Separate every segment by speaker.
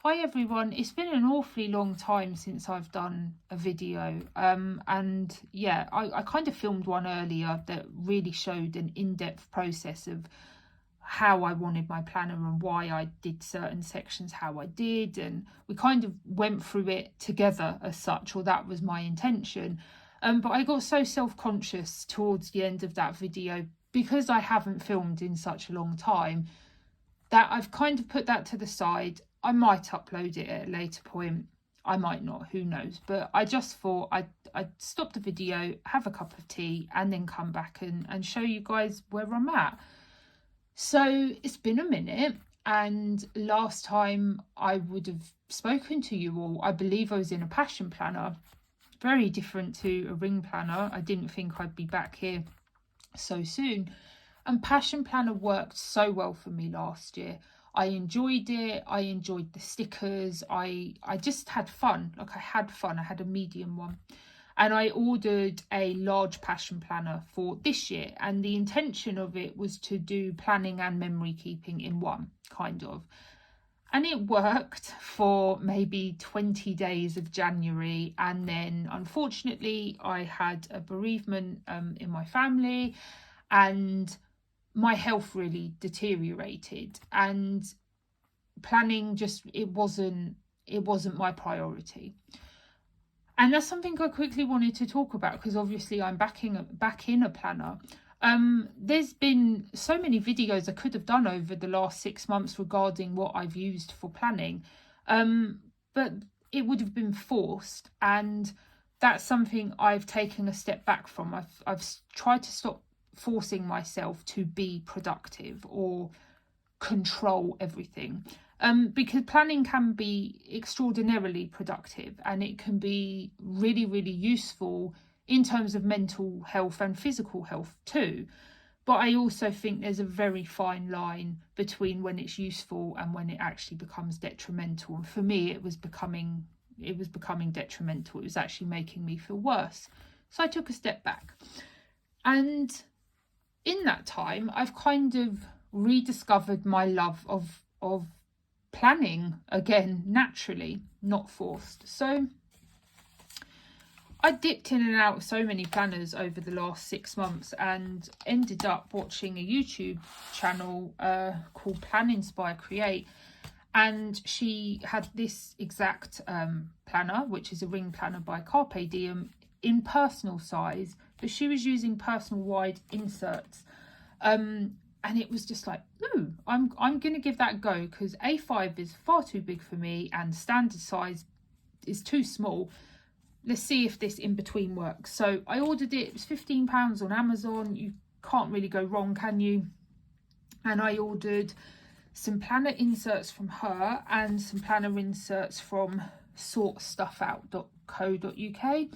Speaker 1: Hi everyone, it's been an awfully long time since I've done a video and yeah, I kind of filmed one earlier that really showed an in-depth process of how I wanted my planner and why I did certain sections how I did, and we kind of went through it together as such, or that was my intention. But I got so self-conscious towards the end of that video because I haven't filmed in such a long time that I've kind of put that to the side. I might upload it at a later point. I might not, who knows. But I just thought I'd stop the video, have a cup of tea, and then come back and show you guys where I'm at. So it's been a minute, and last time I would have spoken to you all, I believe I was in a passion planner. Very different to a ring planner. I didn't think I'd be back here so soon. And passion planner worked so well for me last year. I enjoyed it. I enjoyed the stickers. I just had fun. I had a medium one. And I ordered a large passion planner for this year. And the intention of it was to do planning and memory keeping in one, kind of. And it worked for maybe 20 days of January. And then, unfortunately, I had a bereavement in my family. And my health really deteriorated, and planning it wasn't my priority. And that's something I quickly wanted to talk about, because obviously I'm back in a planner. There's been so many videos I could have done over the last 6 months regarding what I've used for planning, but it would have been forced, and that's something I've taken a step back from. I've tried to stop forcing myself to be productive or control everything, because planning can be extraordinarily productive, and it can be really, really useful in terms of mental health and physical health too. But I also think there's a very fine line between when it's useful and when it actually becomes detrimental. And for me, it was becoming detrimental. It was actually making me feel worse. So I took a step back, and in that time, I've kind of rediscovered my love of planning again, naturally, not forced. So I dipped in and out of so many planners over the last 6 months, and ended up watching a YouTube channel called Plan, Inspire, Create. And she had this exact planner, which is a ring planner by Carpe Diem, in personal size, but she was using personal wide inserts, and it was just like, ooh, I'm gonna give that a go, because A5 is far too big for me and standard size is too small. Let's see if this in between works. So I ordered it. It was £15 on Amazon. You can't really go wrong, can you? And I ordered some planner inserts from her and some planner inserts from sortstuffout.co.uk.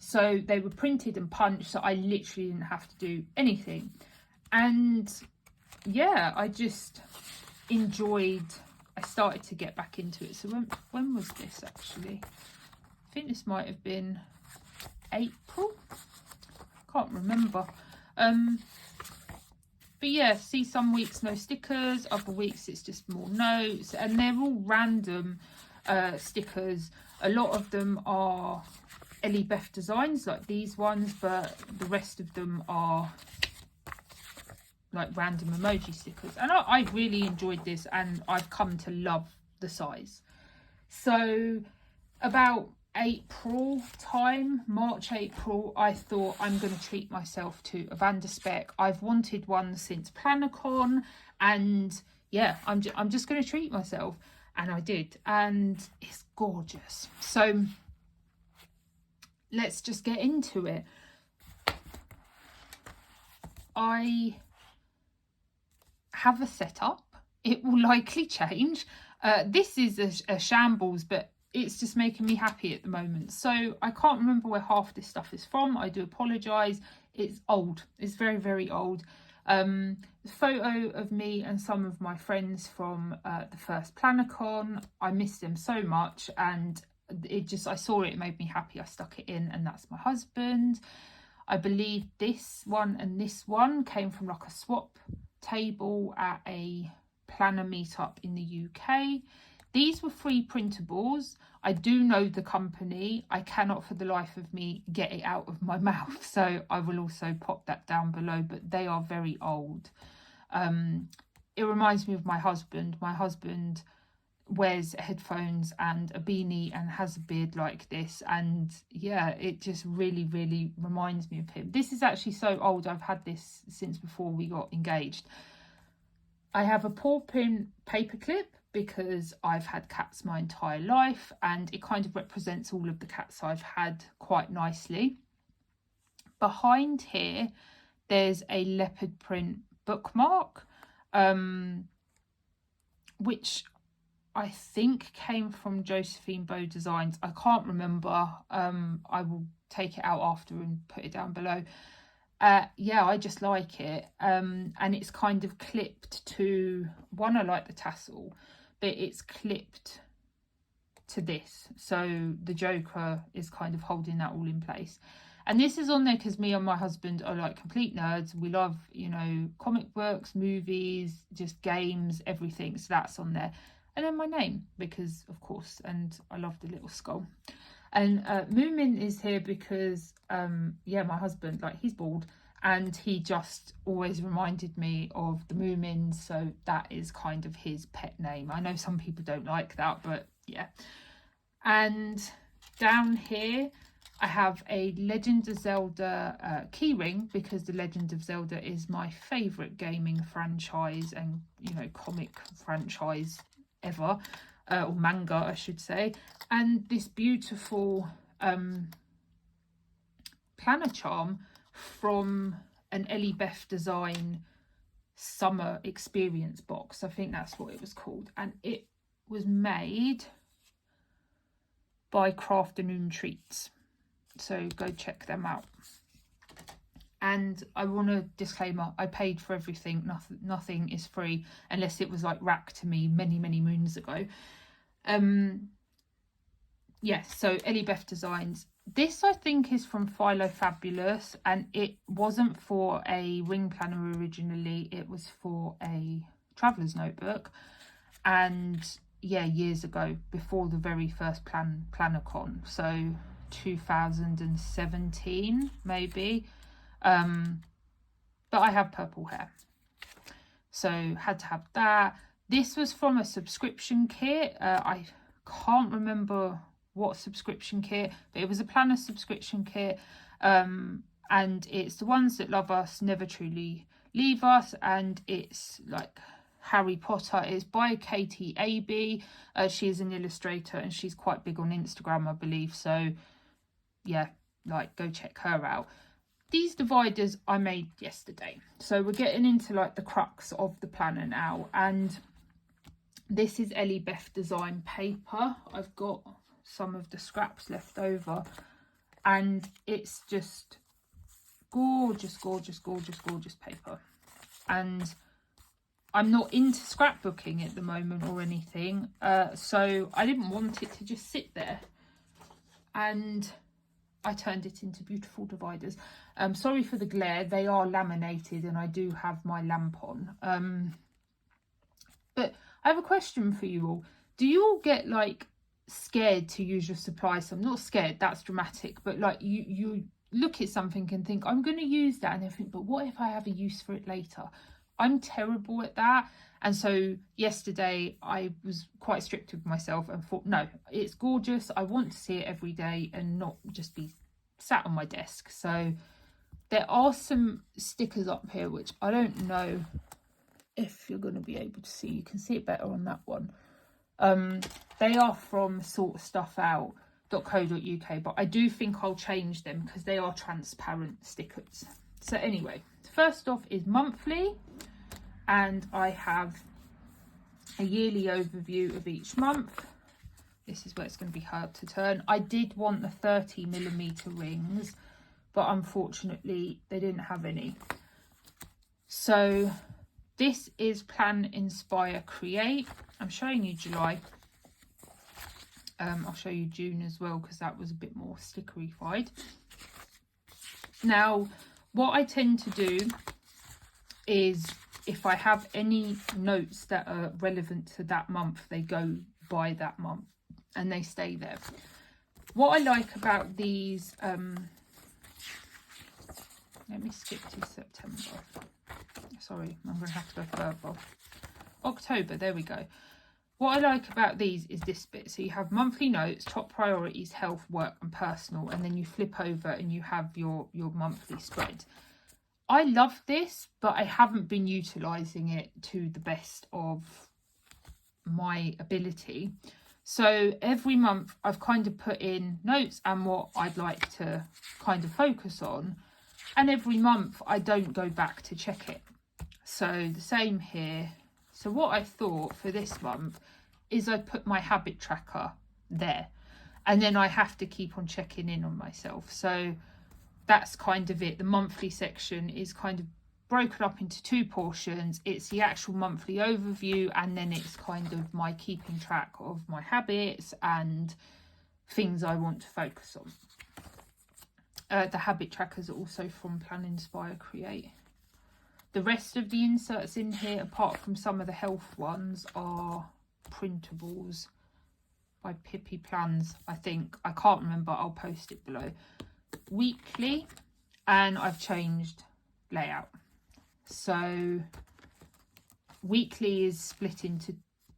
Speaker 1: So they were printed and punched, so I literally didn't have to do anything. And yeah, I just enjoyed, I started to get back into it. So when was this actually? I think this might have been April. Can't remember. But yeah, see, some weeks no stickers, other weeks it's just more notes, and they're all random stickers. A lot of them are Ellie Beth designs like these ones, but the rest of them are like random emoji stickers. And I really enjoyed this, and I've come to love the size. So about April time, March, April, I thought I'm going to treat myself to a Van der Spek. I've wanted one since PlannerCon, and yeah, I'm just going to treat myself, and I did, and it's gorgeous. So let's just get into it. I have a setup. It will likely change. This is a shambles, but it's just making me happy at the moment. So I can't remember where half this stuff is from. I do apologise. It's old. It's very, very old. The photo of me and some of my friends from the first PlannerCon. I miss them so much, and I saw it, it made me happy. I stuck it in, and that's my husband. I believe this one and this one came from like a swap table at a planner meetup in the UK. These were free printables. I do know the company. I cannot for the life of me get it out of my mouth, so I will also pop that down below, but they are very old. It reminds me of my husband. My husband wears headphones and a beanie and has a beard like this, and yeah, it just really reminds me of him. This is actually so old. I've had this since before we got engaged. I have a paw print paperclip because I've had cats my entire life, and it kind of represents all of the cats I've had quite nicely. Behind here there's a leopard print bookmark, which I think came from Josephine Bow Designs. I can't remember. I will take it out after and put it down below. Yeah, I just like it. And it's kind of clipped to, one, I like the tassel, but it's clipped to this. So the Joker is kind of holding that all in place. And this is on there because me and my husband are like complete nerds. We love, you know, comic books, movies, just games, everything. So that's on there. And then my name, because of course, and I love the little skull. And Moomin is here because, yeah, my husband, like, he's bald, and he just always reminded me of the Moomins, so that is kind of his pet name. I know some people don't like that, but yeah. And down here, I have a Legend of Zelda keyring, because the Legend of Zelda is my favourite gaming franchise and, you know, comic franchise ever, or manga I should say. And this beautiful planner charm from an Ellie Beth Design summer experience box. I think that's what it was called, and it was made by Craft and Treats, so go check them out. And I want a disclaimer, I paid for everything. Nothing is free unless it was like racked to me many moons ago. Yes, so Ellie Beth Designs. This I think is from Philo Fabulous, and it wasn't for a ring planner originally. It was for a traveller's notebook, and yeah, years ago, before the very first PlannerCon, so 2017 maybe. But I have purple hair, so had to have that. This was from a subscription kit. I can't remember what subscription kit, but it was a planner subscription kit, and it's The Ones That Love Us Never Truly Leave Us, and it's like Harry Potter. It's by Katie Aby. She is an illustrator and she's quite big on Instagram, I believe, so yeah, like, go check her out. These dividers I made yesterday, so we're getting into like the crux of the planner now. And this is Ellie Beth Design paper. I've got some of the scraps left over, and it's just gorgeous paper. And I'm not into scrapbooking at the moment or anything, so I didn't want it to just sit there, and I turned it into beautiful dividers. Sorry for the glare, they are laminated and I do have my lamp on. But I have a question for you all. Do you all get like scared to use your supply? So I'm not scared, that's dramatic, but like you look at something and think, I'm going to use that, and then think, but what if I have a use for it later? I'm terrible at that. And so yesterday I was quite strict with myself and thought, no, it's gorgeous, I want to see it every day and not just be sat on my desk. So there are some stickers up here which I don't know if you're going to be able to see. You can see it better on that one. They are from sortstuffout.co.uk, but I do think I'll change them because they are transparent stickers. So anyway, first off is monthly, and I have a yearly overview of each month. This is where it's going to be hard to turn. I did want the 30mm rings, but unfortunately they didn't have any. So this is Plan, Inspire, Create. I'm showing you July. I'll show you June as well because that was a bit more stickery-fied. Now, what I tend to do is, if I have any notes that are relevant to that month, they go by that month, and they stay there. What I like about these, let me skip to September. Sorry, I'm going to have to go further. October, there we go. What I like about these is this bit. So you have monthly notes, top priorities, health, work and personal. And then you flip over and you have your monthly spread. I love this, but I haven't been utilising it to the best of my ability. So every month I've kind of put in notes and what I'd like to kind of focus on. And every month I don't go back to check it. So the same here. So what I thought for this month is I put my habit tracker there, and then I have to keep on checking in on myself. So that's kind of it. The monthly section is kind of broken up into two portions. It's the actual monthly overview, and then it's kind of my keeping track of my habits and things I want to focus on. The habit trackers are also from Plan, Inspire, Create. The rest of the inserts in here, apart from some of the health ones, are printables by Pippi Plans, I think. I can't remember. I'll post it below. Weekly, and I've changed layout. So weekly is split into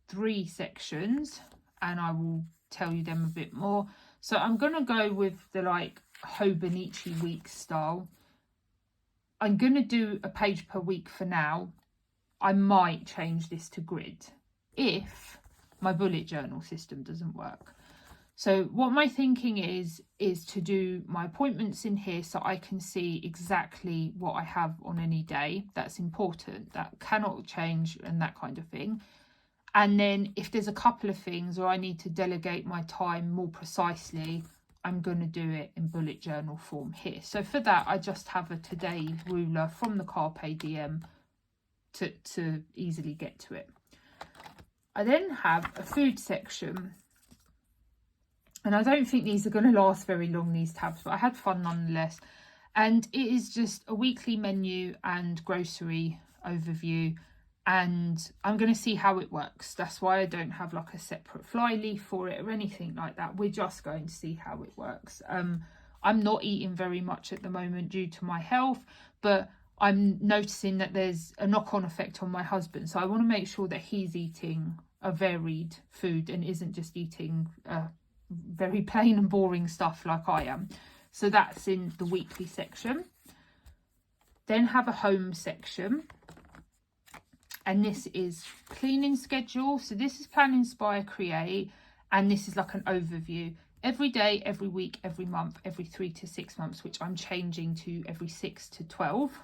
Speaker 1: 3 sections, and I will tell you them a bit more. So I'm going to go with the like Hobonichi week style. I'm going to do a page per week for now. I might change this to grid if my bullet journal system doesn't work. So what my thinking is to do my appointments in here so I can see exactly what I have on any day. That's important. That cannot change and that kind of thing. And then if there's a couple of things or I need to delegate my time more precisely, I'm going to do it in bullet journal form here. So for that, I just have a today ruler from the Carpe Diem to easily get to it. I then have a food section. And I don't think these are going to last very long, these tabs, but I had fun nonetheless. And it is just a weekly menu and grocery overview. And I'm going to see how it works. That's why I don't have like a separate fly leaf for it or anything like that. We're just going to see how it works. I'm not eating very much at the moment due to my health, but I'm noticing that there's a knock-on effect on my husband. So I want to make sure that he's eating a varied food and isn't just eating very plain and boring stuff like I am. So that's in the weekly section. Then have a home section. And this is cleaning schedule. So this is Plan, Inspire, Create. And this is like an overview. Every day, every week, every month, every 3 to 6 months, which I'm changing to every 6 to 12.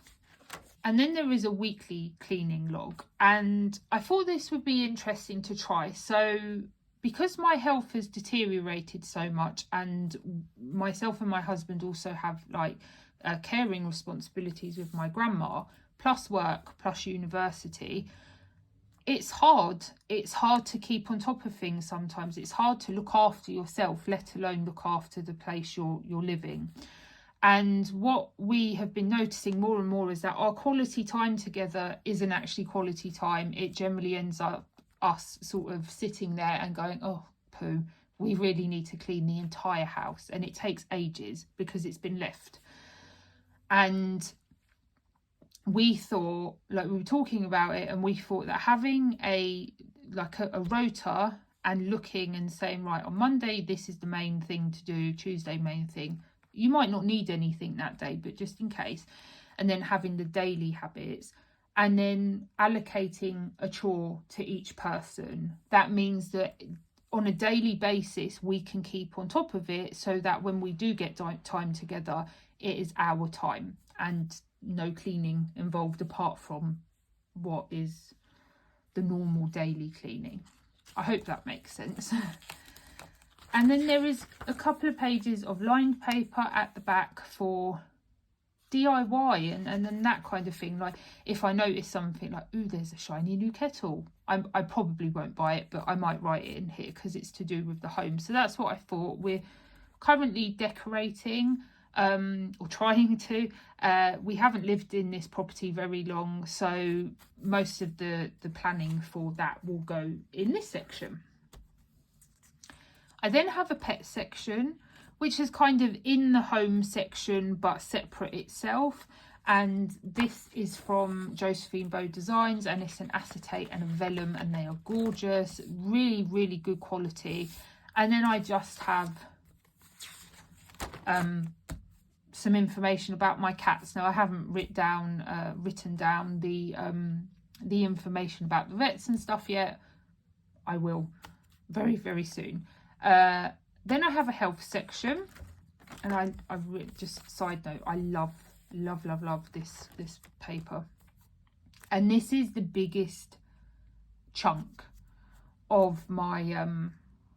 Speaker 1: And then there is a weekly cleaning log. And I thought this would be interesting to try. So because my health has deteriorated so much, and myself and my husband also have like caring responsibilities with my grandma, plus work, plus university, it's hard to keep on top of things. Sometimes it's hard to look after yourself, let alone look after the place you're living. And what we have been noticing more and more is that our quality time together isn't actually quality time. It generally ends up us sort of sitting there and going, oh poo, we really need to clean the entire house, and it takes ages because it's been left. And we thought, like, we were talking about it, and we thought that having a rota and looking and saying, right, on Monday this is the main thing to do, Tuesday main thing, you might not need anything that day, but just in case, and then having the daily habits, and then allocating a chore to each person. That means that on a daily basis we can keep on top of it, so that when we do get time together, it is our time and no cleaning involved apart from what is the normal daily cleaning. I hope that makes sense. And then there is a couple of pages of lined paper at the back for DIY and then that kind of thing. Like if I notice something like, ooh, there's a shiny new kettle, I probably won't buy it, but I might write it in here because it's to do with the home. So that's what I thought. We're currently decorating or trying to. We haven't lived in this property very long, so most of the planning for that will go in this section. I then have a pet section, which is kind of in the home section but separate itself. And this is from Josephine Bow Designs, and it's an acetate and a vellum, and they are gorgeous, really, really good quality. And then I just have some information about my cats. Now I haven't written down the information about the vets and stuff yet. I will very, very soon. Then I have a health section, and I just side note, I love this paper, and this is the biggest chunk of my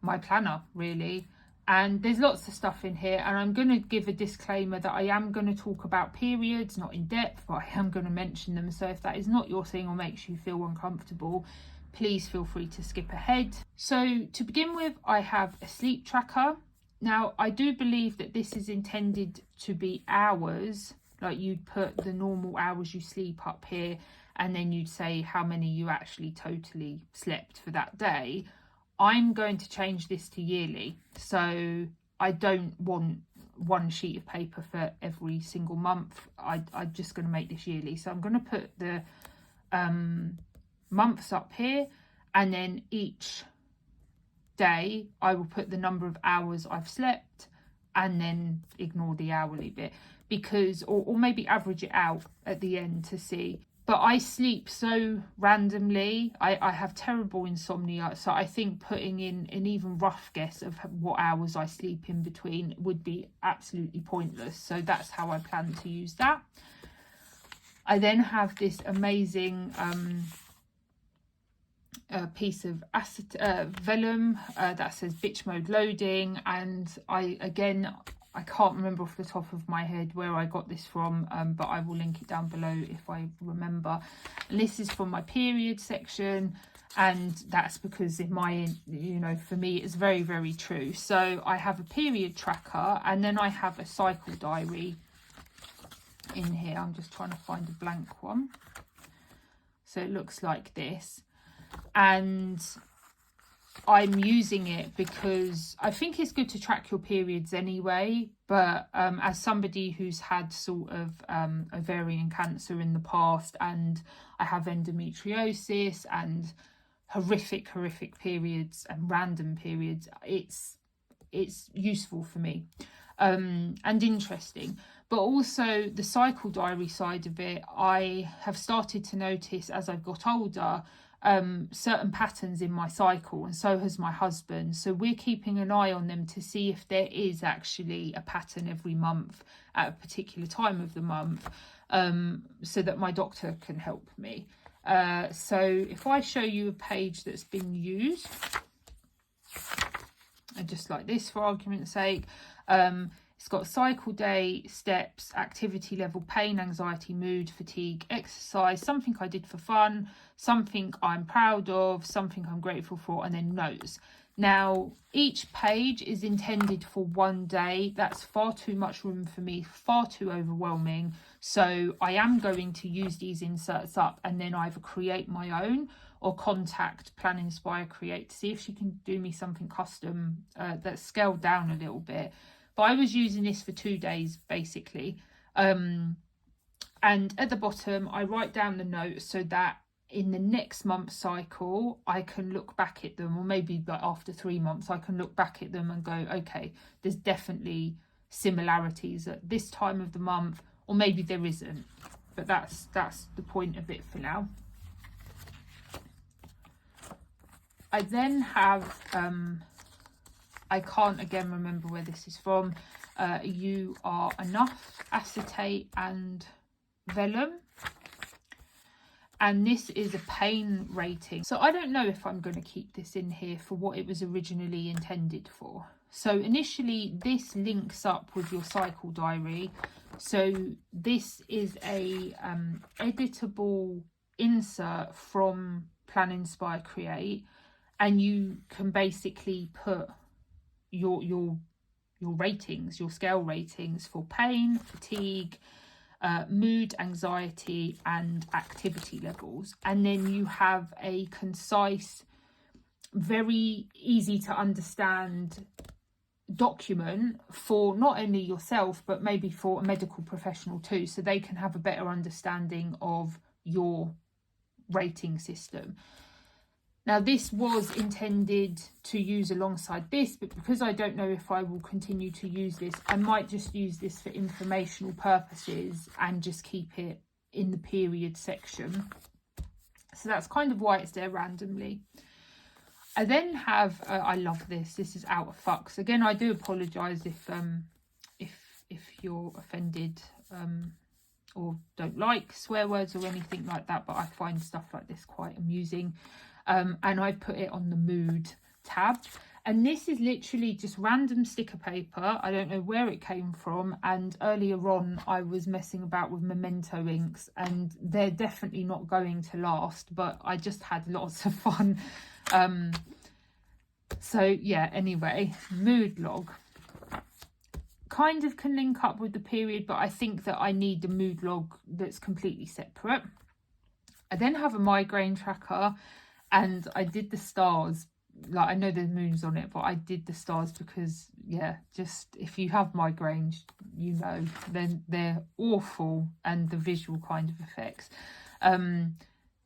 Speaker 1: my planner, really. And there's lots of stuff in here, and I'm going to give a disclaimer that I am going to talk about periods, not in depth, but I am going to mention them. So if that is not your thing or makes you feel uncomfortable, please feel free to skip ahead. So to begin with, I have a sleep tracker. Now I do believe that this is intended to be hours, like you'd put the normal hours you sleep up here, and then you'd say how many you actually totally slept for that day. I'm going to change this to yearly, so I don't want one sheet of paper for every single month. I'm just going to make this yearly. So I'm going to put the months up here, and then each day I will put the number of hours I've slept, and then ignore the hourly bit, because or maybe average it out at the end to see. But I sleep so randomly. I have terrible insomnia, so I think putting in an even rough guess of what hours I sleep in between would be absolutely pointless. So that's how I plan to use that. I then have this amazing piece of vellum that says bitch mode loading, and I can't remember off the top of my head where I got this from, but I will link it down below if I remember. And this is from my period section, and that's because in my, for me, it's very, very true. So I have a period tracker, and then I have a cycle diary in here. I'm just trying to find a blank one. So it looks like this. And I'm using it because I think it's good to track your periods anyway, but as somebody who's had sort of ovarian cancer in the past, and I have endometriosis and horrific periods and random periods, it's useful for me and interesting. But also the cycle diary side of it, I have started to notice as I've got older certain patterns in my cycle, and so has my husband. So we're keeping an eye on them to see if there is actually a pattern every month at a particular time of the month, so that my doctor can help me. So if I show you a page that's been used, and just like this for argument's sake, it's got cycle day, steps, activity level, pain, anxiety, mood, fatigue, exercise, something I did for fun, something I'm proud of, something I'm grateful for, and then notes. Now, each page is intended for one day. That's far too much room for me, far too overwhelming. So I am going to use these inserts up and then either create my own or contact Plan Inspire Create to see if she can do me something custom that's scaled down a little bit. But I was using this for 2 days, basically. And at the bottom, I write down the notes so that in the next month's cycle, I can look back at them, or maybe like after 3 months, I can look back at them and go, okay, there's definitely similarities at this time of the month, or maybe there isn't. But that's the point of it for now. I then have... I can't again remember where this is from. You Are Enough, acetate and vellum. And this is a pain rating. So I don't know if I'm going to keep this in here for what it was originally intended for. So initially this links up with your cycle diary. So this is a editable insert from Plan Inspire Create, and you can basically put your ratings, your scale ratings for pain, fatigue, mood, anxiety and activity levels, and then you have a concise very easy to understand document for not only yourself but maybe for a medical professional too, so they can have a better understanding of your rating system. Now this was intended to use alongside this, but because I don't know if I will continue to use this, I might just use this for informational purposes and just keep it in the period section. So that's kind of why it's there randomly. I then have, I love this. This is out of fucks. Again, I do apologise if you're offended or don't like swear words or anything like that, but I find stuff like this quite amusing. And I put it on the mood tab. And this is literally just random sticker paper. I don't know where it came from. And earlier on, I was messing about with Memento inks, and they're definitely not going to last, but I just had lots of fun. So yeah, anyway, mood log kind of can link up with the period, but I think that I need the mood log that's completely separate. I then have a migraine tracker, and I did the stars. Like, I know there's moons on it, but I did the stars because, yeah, just if you have migraines, you know, then they're awful, and the visual kind of effects.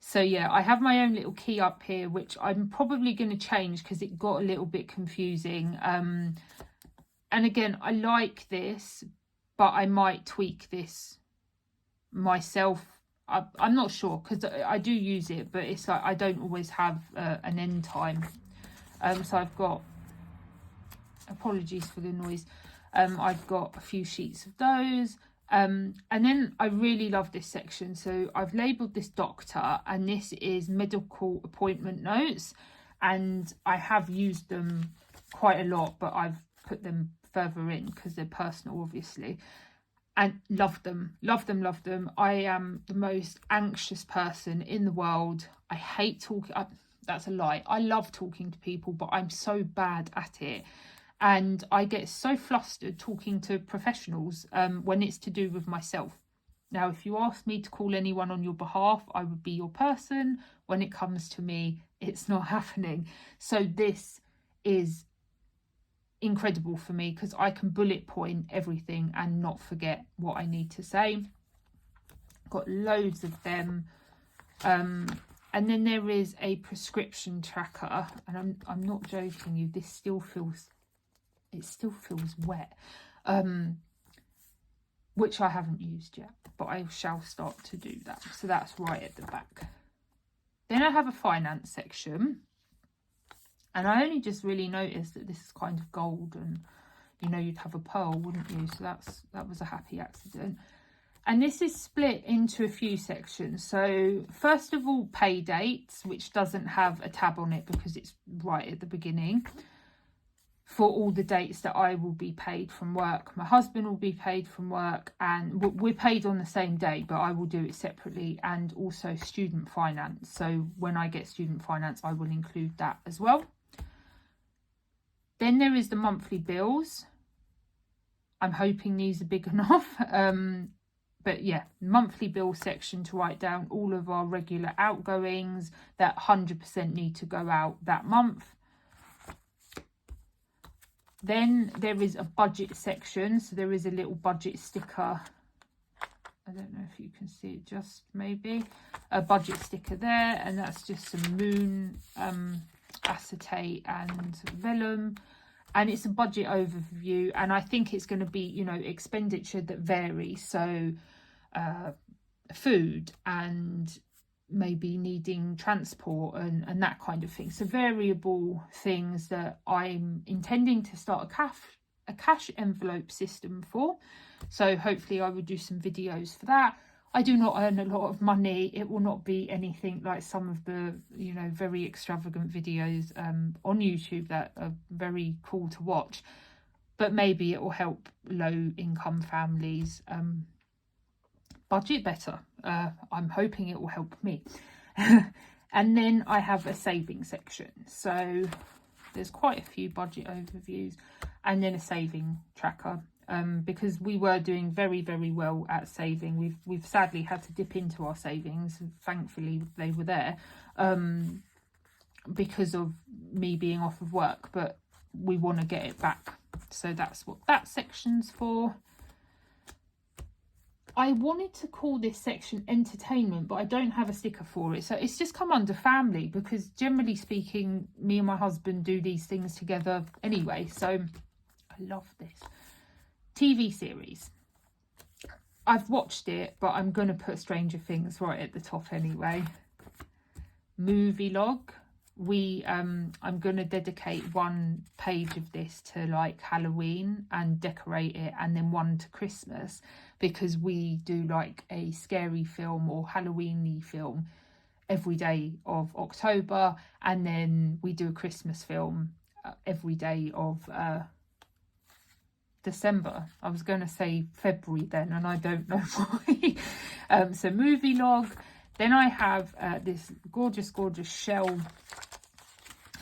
Speaker 1: So yeah, I have my own little key up here, which I'm probably going to change because it got a little bit confusing. And again, I like this, but I might tweak this myself. I'm not sure because I do use it, but it's like I don't always have an end time. So I've got, apologies for the noise, I've got a few sheets of those. And then I really love this section. So I've labelled this doctor, and this is medical appointment notes. And I have used them quite a lot, but I've put them further in because they're personal, obviously. And love them, love them, love them. I am the most anxious person in the world. I hate talking. That's a lie. I love talking to people, but I'm so bad at it. And I get so flustered talking to professionals when it's to do with myself. Now, if you ask me to call anyone on your behalf, I would be your person. When it comes to me, it's not happening. So this is incredible for me because I can bullet point everything and not forget what I need to say. Got loads of them. And then there is a prescription tracker, and I'm not joking you, this still feels, it still feels wet, which I haven't used yet, but I shall start to do that. So that's right at the back. Then I have a finance section, and I only just really noticed that this is kind of gold, and you know, you'd have a pearl, wouldn't you? So that was a happy accident. And this is split into a few sections. So first of all, pay dates, which doesn't have a tab on it because it's right at the beginning, for all the dates that I will be paid from work. My husband will be paid from work, and we're paid on the same day, but I will do it separately. And also student finance. So when I get student finance, I will include that as well. Then there is the monthly bills. I'm hoping these are big enough. But yeah, monthly bill section to write down all of our regular outgoings that 100% need to go out that month. Then there is a budget section. So there is a little budget sticker. I don't know if you can see it, just maybe. A budget sticker there. And that's just some moon, acetate and vellum. And it's a budget overview. And I think it's going to be, you know, expenditure that varies. So food and maybe needing transport and that kind of thing. So variable things that I'm intending to start a cash envelope system for. So hopefully I will do some videos for that. I do not earn a lot of money. It will not be anything like some of the, you know, very extravagant videos on YouTube that are very cool to watch. But maybe it will help low income families budget better. I'm hoping it will help me. And then I have a saving section. So there's quite a few budget overviews, and then a saving tracker. Because we were doing very, very well at saving. We've sadly had to dip into our savings. Thankfully, they were there. because of me being off of work, but we want to get it back. So that's what that section's for. I wanted to call this section entertainment, but I don't have a sticker for it. So it's just come under family, because generally speaking, me and my husband do these things together anyway. So I love this. TV series. I've watched it, but I'm going to put Stranger Things right at the top anyway. Movie log. I'm going to dedicate one page of this to like Halloween and decorate it, and then one to Christmas, because we do like a scary film or Halloween-y film every day of October, and then we do a Christmas film every day of December. I was going to say February then, and I don't know why. So movie log. Then I have this gorgeous shell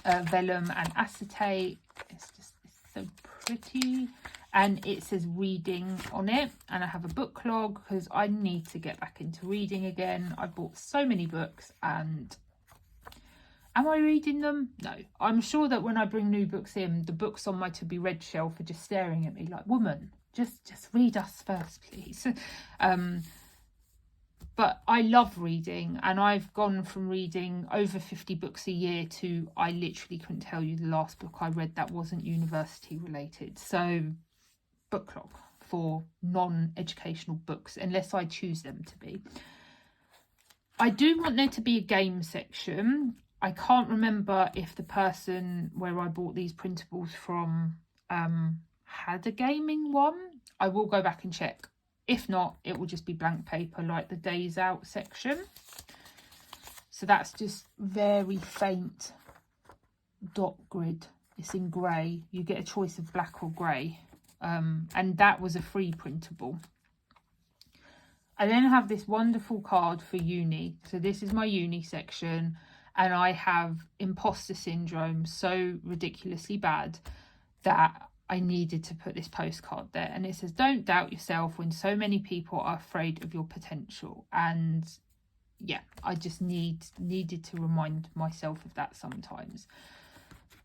Speaker 1: vellum and acetate. It's so pretty, and it says reading on it. And I have a book log, because I need to get back into reading again. I bought so many books, and am I reading them? No. I'm sure that when I bring new books in, the books on my to be read shelf are just staring at me like, woman, just read us first, please. But I love reading, and I've gone from reading over 50 books a year to I literally couldn't tell you the last book I read that wasn't university related. So book log for non-educational books, unless I choose them to be. I do want there to be a game section. I can't remember if the person where I bought these printables from had a gaming one. I will go back and check. If not, it will just be blank paper like the days out section. So that's just very faint dot grid. It's in grey. You get a choice of black or grey. And that was a free printable. I then have this wonderful card for uni. So this is my uni section. And I have imposter syndrome so ridiculously bad that I needed to put this postcard there. And it says, don't doubt yourself when so many people are afraid of your potential. And yeah, I just needed to remind myself of that sometimes.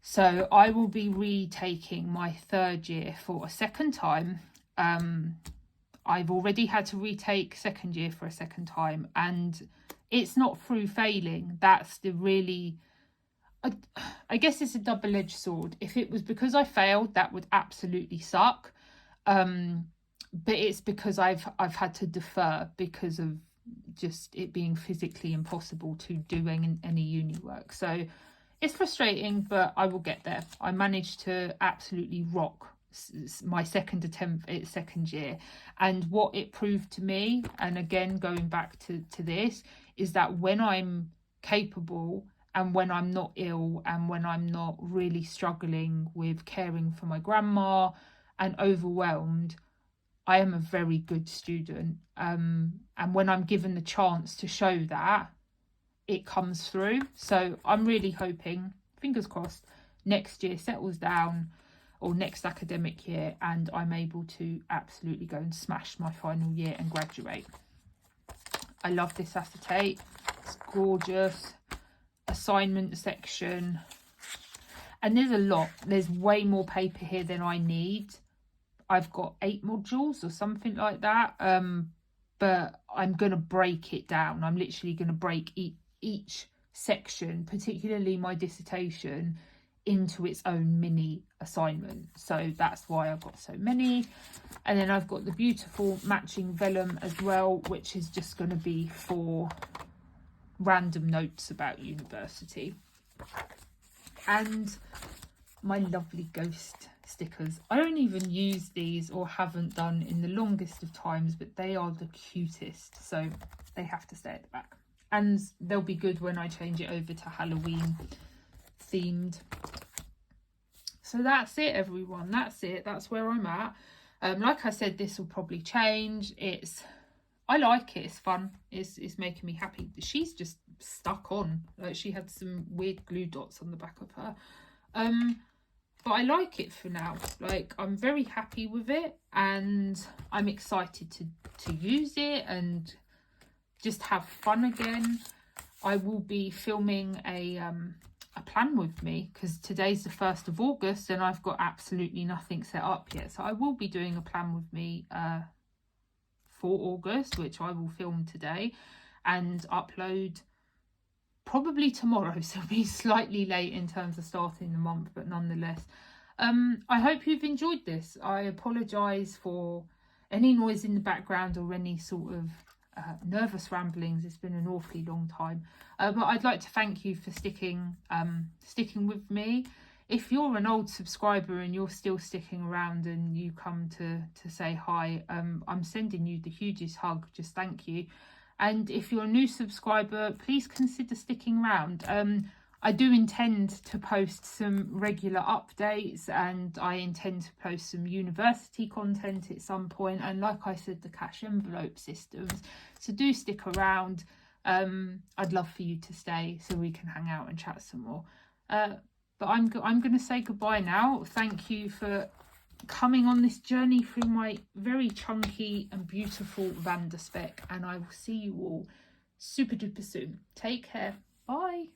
Speaker 1: So I will be retaking my third year for a second time. I've already had to retake second year for a second time, and it's not through failing. That's the really... I guess it's a double-edged sword. If it was because I failed, that would absolutely suck. But it's because I've had to defer because of just it being physically impossible to do any uni work. So it's frustrating, but I will get there. I managed to absolutely rock my second attempt at second year. And what it proved to me, and again, going back to this, is that when I'm capable and when I'm not ill and when I'm not really struggling with caring for my grandma and overwhelmed, I am a very good student. And when I'm given the chance to show that, it comes through. So I'm really hoping, fingers crossed, next year settles down, or next academic year, and I'm able to absolutely go and smash my final year and graduate. I love this acetate. It's gorgeous. Assignment section. And there's a lot. There's way more paper here than I need. I've got 8 modules or something like that. But I'm going to break it down. I'm literally going to break each section, particularly my dissertation, into its own mini assignment. So that's why I've got so many. And then I've got the beautiful matching vellum as well, which is just going to be for random notes about university. And my lovely ghost stickers. I don't even use these, or haven't done in the longest of times, but they are the cutest, so they have to stay at the back. And they'll be good when I change it over to Halloween themed. So that's it, everyone. That's it. That's where I'm at. Like I said, this will probably change. I like it. It's fun. It's making me happy. She's just stuck on. Like, she had some weird glue dots on the back of her. But I like it for now. Like, I'm very happy with it, and I'm excited to use it and just have fun again. I will be filming a a plan with me, because today's the 1st of August and I've got absolutely nothing set up yet. So I will be doing a plan with me for August, which I will film today and upload probably tomorrow, so it'll be slightly late in terms of starting the month, but nonetheless. I hope you've enjoyed this. I apologise for any noise in the background or any sort of nervous ramblings. It's been an awfully long time, but I'd like to thank you for sticking with me. If you're an old subscriber and you're still sticking around and you come to say hi, I'm sending you the hugest hug. Just thank you. And if you're a new subscriber, please consider sticking around. I do intend to post some regular updates, and I intend to post some university content at some point. And like I said, the cash envelope systems. So do stick around. I'd love for you to stay so we can hang out and chat some more. But I'm going to say goodbye now. Thank you for coming on this journey through my very chunky and beautiful Vanderspec, and I will see you all super duper soon. Take care. Bye.